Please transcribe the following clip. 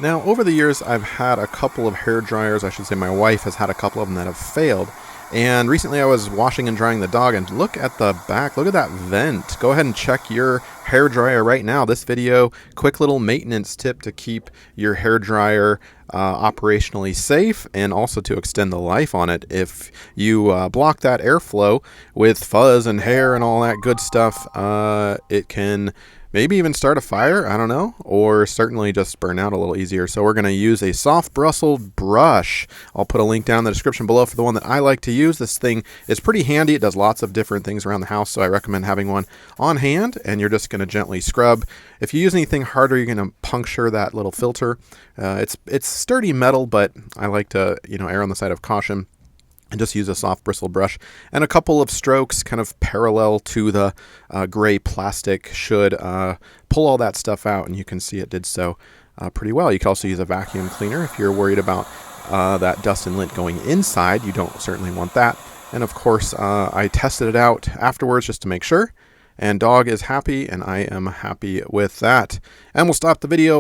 Now, over the years, I've had a couple of hair dryers. I should say my wife has had a couple of them that have failed. And recently I was washing and drying the dog, and look at the back. Look at that vent. Go ahead and check your hair dryer right now. This video, quick little maintenance tip to keep your hair dryer operationally safe and also to extend the life on it. If you block that airflow with fuzz and hair and all that good stuff, it can maybe even start a fire, I don't know, or certainly just burn out a little easier. So we're going to use a soft bristled brush. I'll put a link down in the description below for the one that I like to use. This thing is pretty handy. It does lots of different things around the house, so I recommend having one on hand, and you're just going to gently scrub. If you use anything harder, you're going to puncture that little filter. It's sturdy metal, but I like to err on the side of caution and just use a soft bristle brush, and a couple of strokes kind of parallel to the gray plastic should pull all that stuff out, and you can see it did so pretty well. You can also use a vacuum cleaner if you're worried about that dust and lint going inside. You don't certainly want that. And of course, I tested it out afterwards just to make sure, and dog is happy and I am happy with that. And we'll stop the video